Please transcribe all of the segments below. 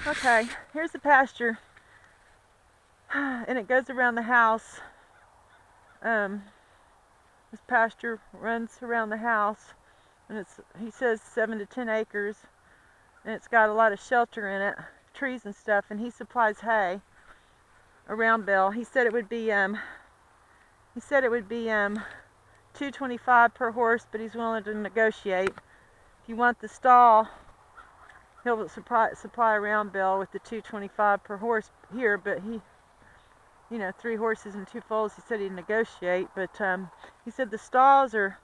Okay, here's the pasture, and it goes around the house. This pasture runs around the house, and he says 7 to 10 acres, and it's got a lot of shelter in it, trees and stuff, and he supplies hay, a round bale. He said it would be $225 per horse, but he's willing to negotiate. If you want the stall, he'll supply a round bale with the $225 per horse here, but he, 3 horses and 2 foals, he said he'd negotiate, but he said the stalls are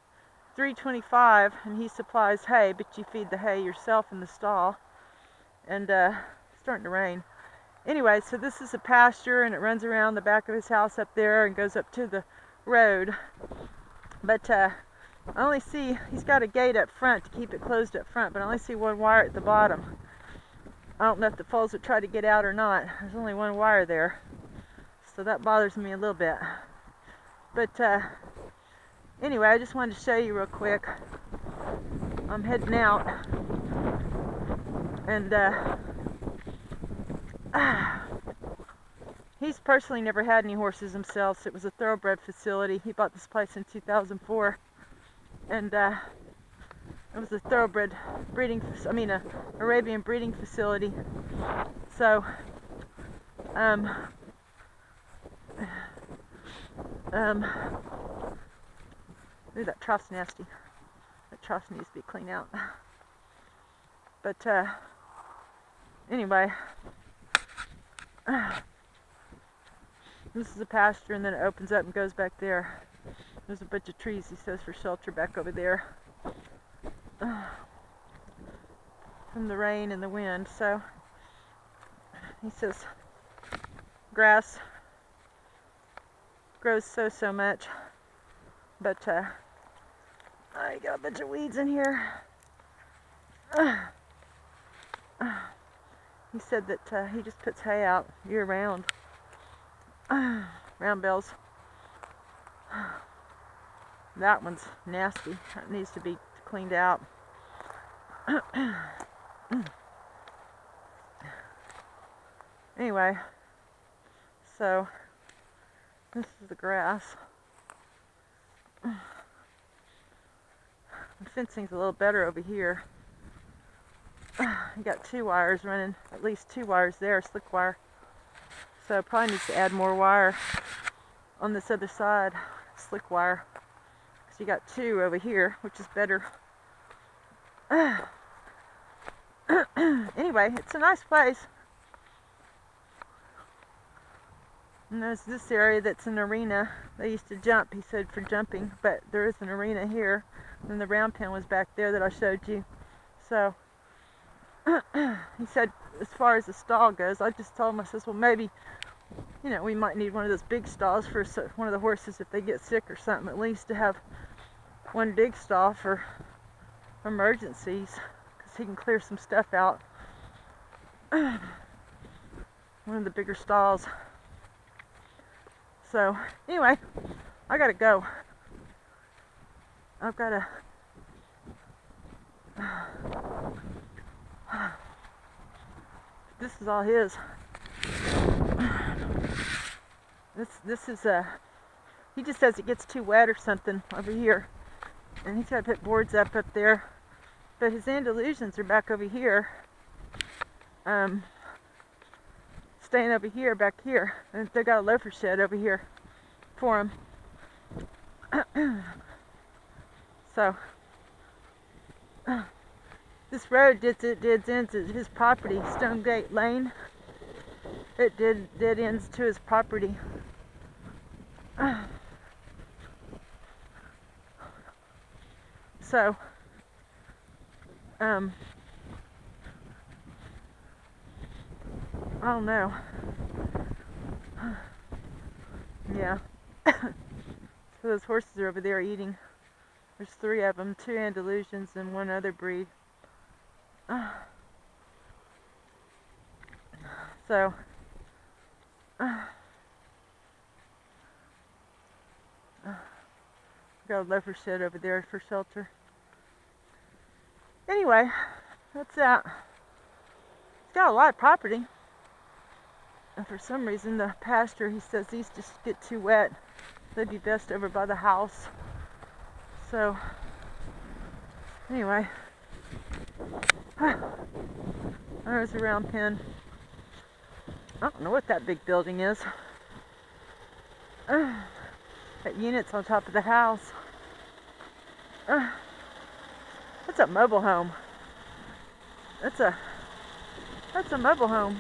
$325, and he supplies hay, but you feed the hay yourself in the stall. And it's starting to rain. Anyway, so this is a pasture, and it runs around the back of his house up there and goes up to the road. But I only see, he's got a gate up front to keep it closed up front, but I only see one wire at the bottom. I don't know if the foals would try to get out or not. There's only one wire there, so that bothers me a little bit. But anyway, I just wanted to show you real quick. I'm heading out, and he's personally never had any horses himself, so it was a thoroughbred facility. He bought this place in 2004, and it was a thoroughbred breeding, Arabian breeding facility. So, ooh, that trough's nasty. That trough needs to be cleaned out. But anyway, this is a pasture, and then it opens up and goes back there. There's a bunch of trees, he says, for shelter back over there from the rain and the wind. So he says grass grows so much, but I got a bunch of weeds in here. He said that he just puts hay out year round. Round bales. That one's nasty. That needs to be cleaned out. Anyway, so this is the grass. The fencing's a little better over here. You got 2 wires running, at least 2 wires there, slick wire. So probably needs to add more wire on this other side, slick wire. So you got 2 over here, which is better. Anyway, it's a nice place. And there's this area that's an arena. They used to jump, he said, for jumping, but there is an arena here. And the round pen was back there that I showed you. So he said, as far as the stall goes, I just told him, I says, well, maybe, we might need one of those big stalls for one of the horses if they get sick or something, at least to have one big stall for emergencies, because he can clear some stuff out. One of the bigger stalls. So, anyway, I gotta go. I've gotta... This is all his. This is he just says it gets too wet or something over here, and he's got to put boards up there. But his Andalusians are back over here, staying over here, back here, and they got a loafer shed over here for him. So this road dead ends at his property, Stonegate Lane. It dead ends to his property. So I don't know. Yeah. So those horses are over there eating. There's 3 of them, 2 Andalusians and 1 other breed. So got a loafer shed over there for shelter. Anyway, that's that. got a lot of property. And for some reason, the pasture, he says these just get too wet. They'd be best over by the house. So, anyway, there's a round pen. I don't know what that big building is. That unit's on top of the house. That's a mobile home. That's a mobile home.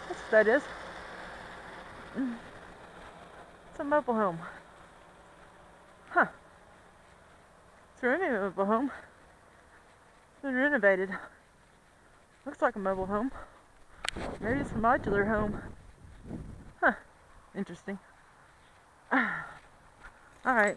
That's what that is. It's a mobile home. Huh. It's a mobile home. It's been renovated. Looks like a mobile home. Maybe it's a modular home. Huh. Interesting. Alright.